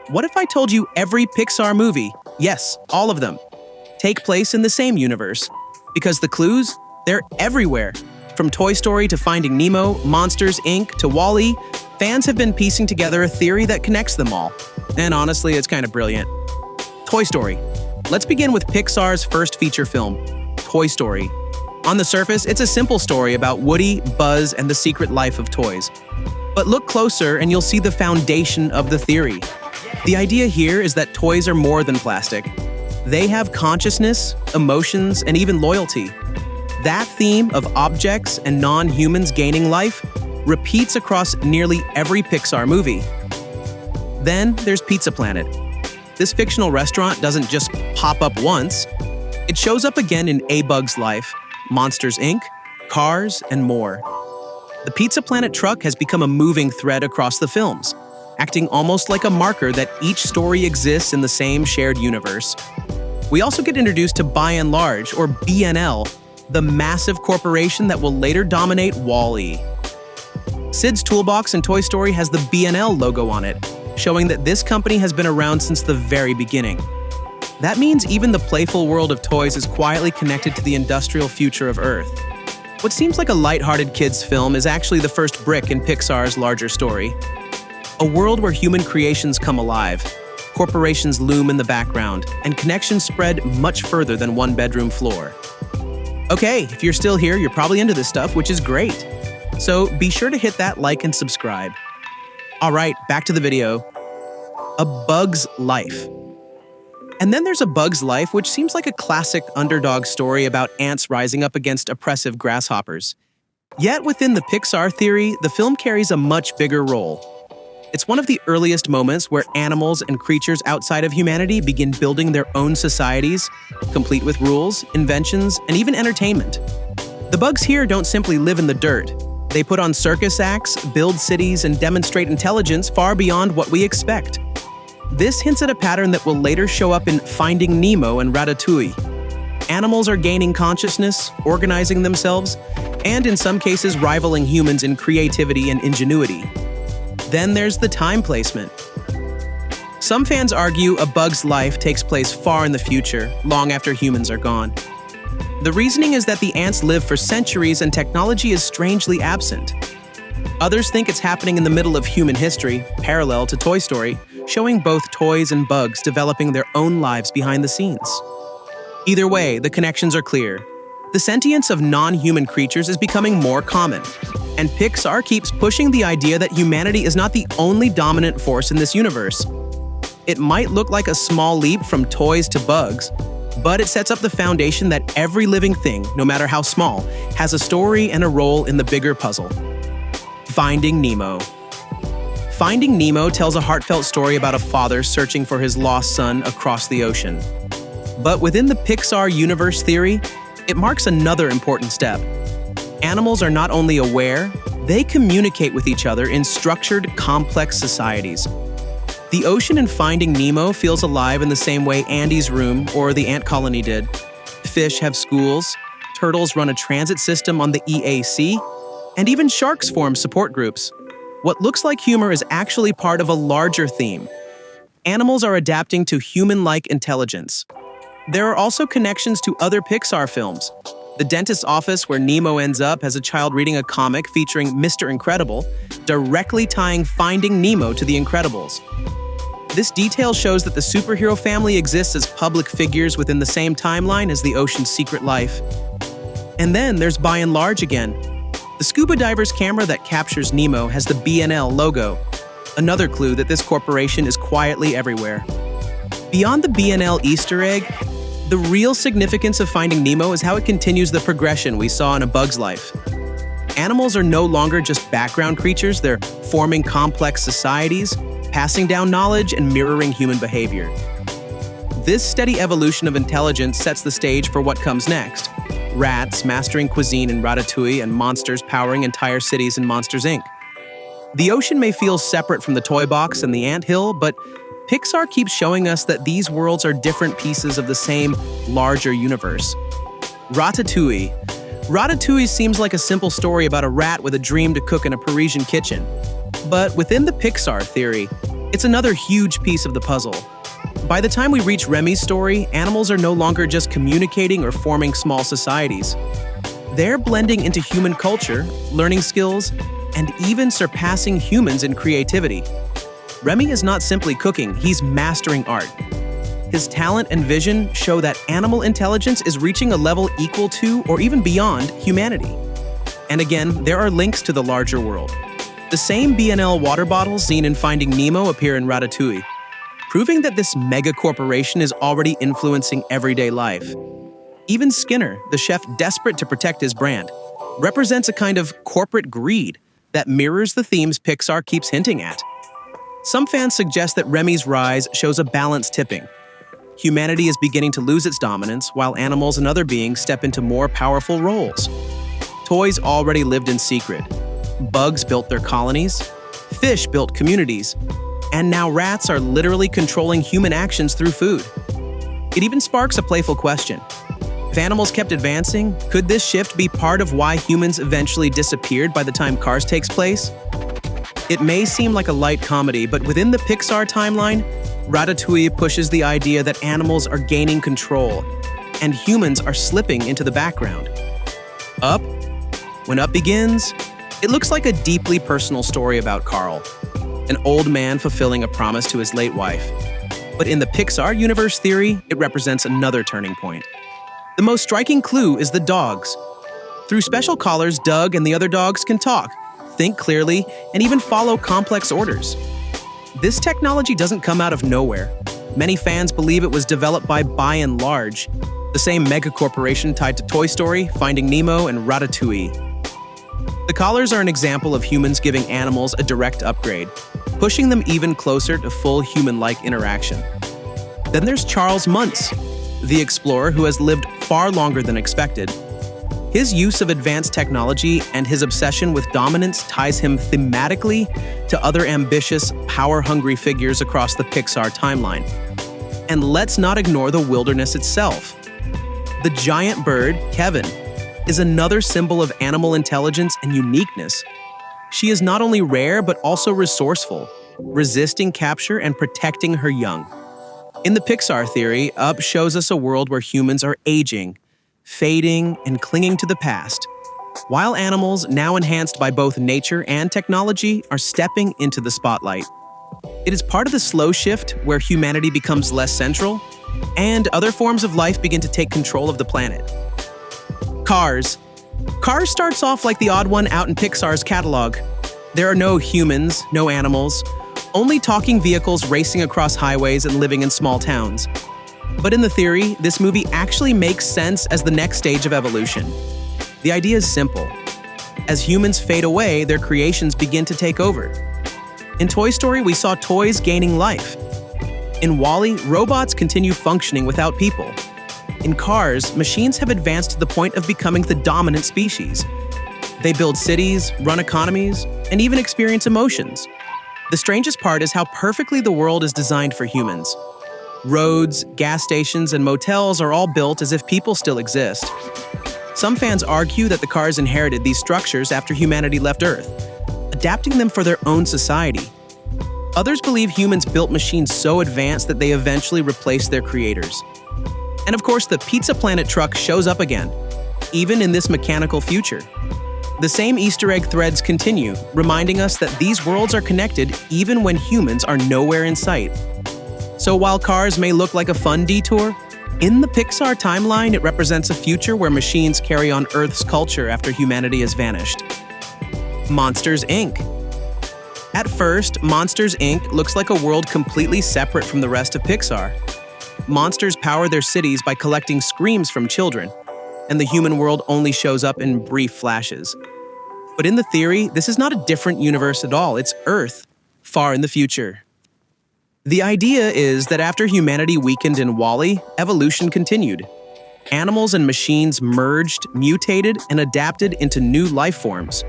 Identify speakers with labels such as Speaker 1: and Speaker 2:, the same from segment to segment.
Speaker 1: What if I told you every Pixar movie, yes, all of them, take place in the same universe? Because the clues, they're everywhere. From Toy Story to Finding Nemo, Monsters, Inc. to WALL-E, fans have been piecing together a theory that connects them all. And honestly, it's kind of brilliant. Toy Story. Let's begin with Pixar's first feature film, Toy Story. On the surface, it's a simple story about Woody, Buzz, and the secret life of toys. But look closer and you'll see the foundation of the theory. The idea here is that toys are more than plastic. They have consciousness, emotions, and even loyalty. That theme of objects and non-humans gaining life repeats across nearly every Pixar movie. Then there's Pizza Planet. This fictional restaurant doesn't just pop up once. It shows up again in A Bug's Life, Monsters, Inc., Cars, and more. The Pizza Planet truck has become a moving thread across the films, acting almost like a marker that each story exists in the same shared universe. We also get introduced to By and Large, or BNL, the massive corporation that will later dominate WALL-E. Sid's Toolbox in Toy Story has the BNL logo on it, showing that this company has been around since the very beginning. That means even the playful world of toys is quietly connected to the industrial future of Earth. What seems like a lighthearted kids' film is actually the first brick in Pixar's larger story. A world where human creations come alive, corporations loom in the background, and connections spread much further than one bedroom floor. Okay, if you're still here, you're probably into this stuff, which is great. So be sure to hit that like and subscribe. All right, back to the video. A Bug's Life. And then there's A Bug's Life, which seems like a classic underdog story about ants rising up against oppressive grasshoppers. Yet within the Pixar theory, the film carries a much bigger role. It's one of the earliest moments where animals and creatures outside of humanity begin building their own societies, complete with rules, inventions, and even entertainment. The bugs here don't simply live in the dirt. They put on circus acts, build cities, and demonstrate intelligence far beyond what we expect. This hints at a pattern that will later show up in Finding Nemo and Ratatouille. Animals are gaining consciousness, organizing themselves, and in some cases rivaling humans in creativity and ingenuity. Then there's the time placement. Some fans argue A Bug's Life takes place far in the future, long after humans are gone. The reasoning is that the ants live for centuries and technology is strangely absent. Others think it's happening in the middle of human history, parallel to Toy Story, showing both toys and bugs developing their own lives behind the scenes. Either way, the connections are clear. The sentience of non-human creatures is becoming more common, and Pixar keeps pushing the idea that humanity is not the only dominant force in this universe. It might look like a small leap from toys to bugs, but it sets up the foundation that every living thing, no matter how small, has a story and a role in the bigger puzzle. Finding Nemo. Finding Nemo tells a heartfelt story about a father searching for his lost son across the ocean. But within the Pixar Universe theory, it marks another important step. Animals are not only aware, they communicate with each other in structured, complex societies. The ocean in Finding Nemo feels alive in the same way Andy's room or the ant colony did. Fish have schools, turtles run a transit system on the EAC, and even sharks form support groups. What looks like humor is actually part of a larger theme. Animals are adapting to human-like intelligence. There are also connections to other Pixar films. The dentist's office where Nemo ends up as a child reading a comic featuring Mr. Incredible, directly tying Finding Nemo to The Incredibles. This detail shows that the superhero family exists as public figures within the same timeline as the ocean's secret life. And then there's By and Large again. The scuba diver's camera that captures Nemo has the BNL logo, another clue that this corporation is quietly everywhere. Beyond the BNL Easter egg, the real significance of Finding Nemo is how it continues the progression we saw in A Bug's Life. Animals are no longer just background creatures, they're forming complex societies, passing down knowledge, and mirroring human behavior. This steady evolution of intelligence sets the stage for what comes next. Rats mastering cuisine in Ratatouille and monsters powering entire cities in Monsters, Inc. The ocean may feel separate from the toy box and the anthill, but Pixar keeps showing us that these worlds are different pieces of the same, larger universe. Ratatouille. Ratatouille seems like a simple story about a rat with a dream to cook in a Parisian kitchen. But within the Pixar theory, It's another huge piece of the puzzle. By the time we reach Remy's story, animals are no longer just communicating or forming small societies. They're blending into human culture, learning skills, and even surpassing humans in creativity. Remy is not simply cooking, he's mastering art. His talent and vision show that animal intelligence is reaching a level equal to or even beyond humanity. And again, there are links to the larger world. The same B&L water bottles seen in Finding Nemo appear in Ratatouille, proving that this mega corporation is already influencing everyday life. Even Skinner, the chef desperate to protect his brand, represents a kind of corporate greed that mirrors the themes Pixar keeps hinting at. Some fans suggest that Remy's rise shows a balance tipping. Humanity is beginning to lose its dominance, while animals and other beings step into more powerful roles. Toys already lived in secret. Bugs built their colonies, fish built communities, and now rats are literally controlling human actions through food. It even sparks a playful question. If animals kept advancing, could this shift be part of why humans eventually disappeared by the time Cars takes place? It may seem like a light comedy, but within the Pixar timeline, Ratatouille pushes the idea that animals are gaining control, and humans are slipping into the background. Up? When Up begins, it looks like a deeply personal story about Carl, an old man fulfilling a promise to his late wife. But in the Pixar Universe theory, it represents another turning point. The most striking clue is the dogs. Through special collars, Doug and the other dogs can talk, think clearly, and even follow complex orders. This technology doesn't come out of nowhere. Many fans believe it was developed by and Large, the same megacorporation tied to Toy Story, Finding Nemo, and Ratatouille. The collars are an example of humans giving animals a direct upgrade, pushing them even closer to full human-like interaction. Then there's Charles Muntz, the explorer who has lived far longer than expected. His use of advanced technology and his obsession with dominance ties him thematically to other ambitious, power-hungry figures across the Pixar timeline. And let's not ignore the wilderness itself. The giant bird, Kevin, is another symbol of animal intelligence and uniqueness. She is not only rare but also resourceful, resisting capture and protecting her young. In the Pixar theory, Up shows us a world where humans are aging, fading, and clinging to the past, while animals, now enhanced by both nature and technology, are stepping into the spotlight. It is part of the slow shift where humanity becomes less central, and other forms of life begin to take control of the planet. Cars. Cars starts off like the odd one out in Pixar's catalog. There are no humans, no animals, only talking vehicles racing across highways and living in small towns. But in the theory, this movie actually makes sense as the next stage of evolution. The idea is simple. As humans fade away, their creations begin to take over. In Toy Story, we saw toys gaining life. In WALL-E, robots continue functioning without people. In Cars, machines have advanced to the point of becoming the dominant species. They build cities, run economies, and even experience emotions. The strangest part is how perfectly the world is designed for humans. Roads, gas stations, and motels are all built as if people still exist. Some fans argue that the Cars inherited these structures after humanity left Earth, adapting them for their own society. Others believe humans built machines so advanced that they eventually replaced their creators. And of course, the Pizza Planet truck shows up again, even in this mechanical future. The same Easter egg threads continue, reminding us that these worlds are connected even when humans are nowhere in sight. So while Cars may look like a fun detour, in the Pixar timeline it represents a future where machines carry on Earth's culture after humanity has vanished. Monsters, Inc. At first, Monsters, Inc. looks like a world completely separate from the rest of Pixar. Monsters power their cities by collecting screams from children, and the human world only shows up in brief flashes. But in the theory, this is not a different universe at all, it's Earth, far in the future. The idea is that after humanity weakened in WALL-E, evolution continued. Animals and machines merged, mutated, and adapted into new life forms.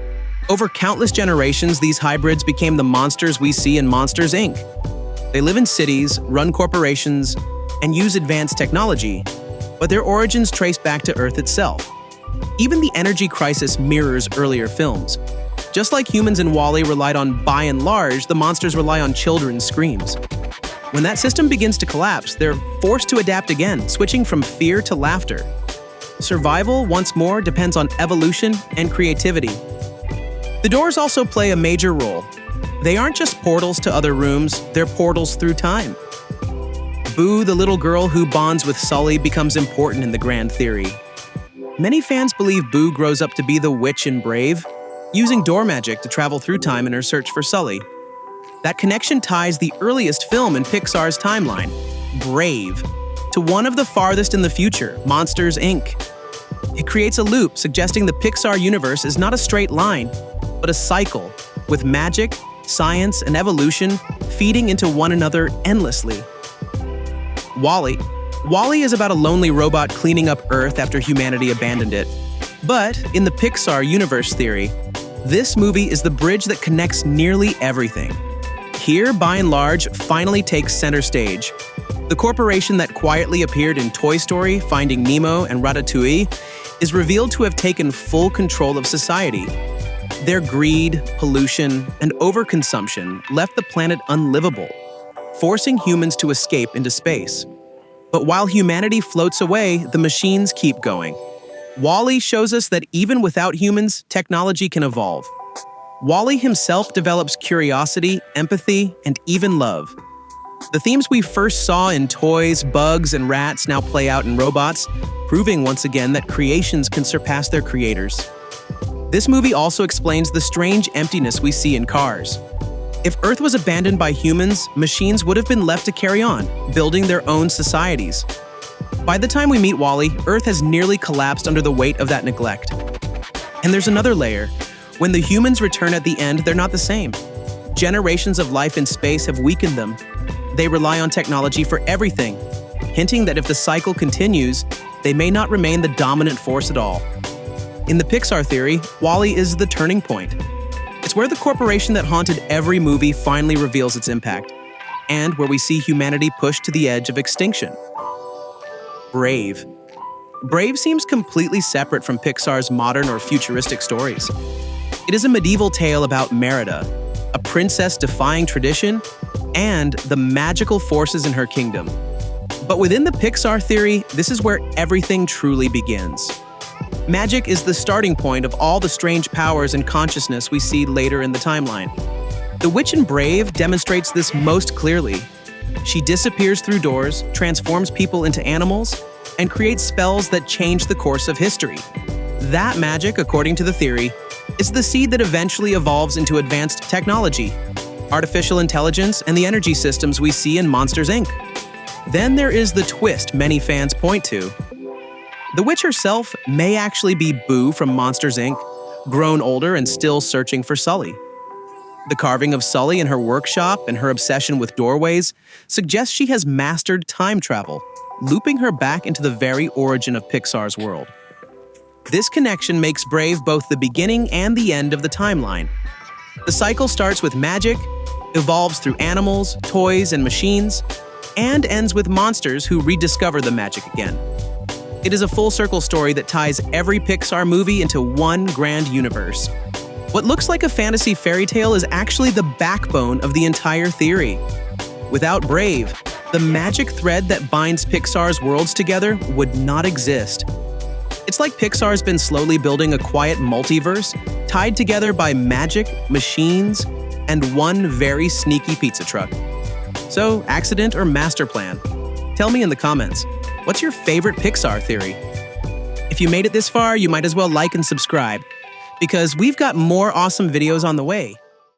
Speaker 1: Over countless generations, these hybrids became the monsters we see in Monsters, Inc. They live in cities, run corporations, and use advanced technology, but their origins trace back to Earth itself. Even the energy crisis mirrors earlier films. Just like humans in WALL-E relied on by and large, the monsters rely on children's screams. When that system begins to collapse, they're forced to adapt again, switching from fear to laughter. Survival, once more, depends on evolution and creativity. The doors also play a major role. They aren't just portals to other rooms, they're portals through time. Boo, the little girl who bonds with Sully, becomes important in the grand theory. Many fans believe Boo grows up to be the witch in Brave, using door magic to travel through time in her search for Sully. That connection ties the earliest film in Pixar's timeline, Brave, to one of the farthest in the future, Monsters, Inc. It creates a loop suggesting the Pixar universe is not a straight line, but a cycle, with magic, science, and evolution feeding into one another endlessly. WALL-E. WALL-E is about a lonely robot cleaning up Earth after humanity abandoned it. But in the Pixar Universe theory, this movie is the bridge that connects nearly everything. Here, by and large, finally takes center stage. The corporation that quietly appeared in Toy Story, Finding Nemo, and Ratatouille is revealed to have taken full control of society. Their greed, pollution, and overconsumption left the planet unlivable, forcing humans to escape into space. But while humanity floats away, the machines keep going. WALL-E shows us that even without humans, technology can evolve. WALL-E himself develops curiosity, empathy, and even love. The themes we first saw in toys, bugs, and rats now play out in robots, proving once again that creations can surpass their creators. This movie also explains the strange emptiness we see in Cars. If Earth was abandoned by humans, machines would have been left to carry on, building their own societies. By the time we meet WALL-E, Earth has nearly collapsed under the weight of that neglect. And there's another layer. When the humans return at the end, they're not the same. Generations of life in space have weakened them. They rely on technology for everything, hinting that if the cycle continues, they may not remain the dominant force at all. In the Pixar theory, WALL-E is the turning point. It's where the corporation that haunted every movie finally reveals its impact, and where we see humanity pushed to the edge of extinction. Brave. Brave seems completely separate from Pixar's modern or futuristic stories. It is a medieval tale about Merida, a princess defying tradition, and the magical forces in her kingdom. But within the Pixar theory, this is where everything truly begins. Magic is the starting point of all the strange powers and consciousness we see later in the timeline. The witch in Brave demonstrates this most clearly. She disappears through doors, transforms people into animals, and creates spells that change the course of history. That magic, according to the theory, is the seed that eventually evolves into advanced technology, artificial intelligence, and the energy systems we see in Monsters, Inc. Then there is the twist many fans point to. The witch herself may actually be Boo from Monsters, Inc., grown older and still searching for Sully. The carving of Sully in her workshop and her obsession with doorways suggests she has mastered time travel, looping her back into the very origin of Pixar's world. This connection makes Brave both the beginning and the end of the timeline. The cycle starts with magic, evolves through animals, toys, and machines, and ends with monsters who rediscover the magic again. It is a full-circle story that ties every Pixar movie into one grand universe. What looks like a fantasy fairy tale is actually the backbone of the entire theory. Without Brave, the magic thread that binds Pixar's worlds together would not exist. It's like Pixar's been slowly building a quiet multiverse tied together by magic, machines, and one very sneaky pizza truck. So, accident or master plan? Tell me in the comments, what's your favorite Pixar theory? If you made it this far, you might as well like and subscribe, because we've got more awesome videos on the way.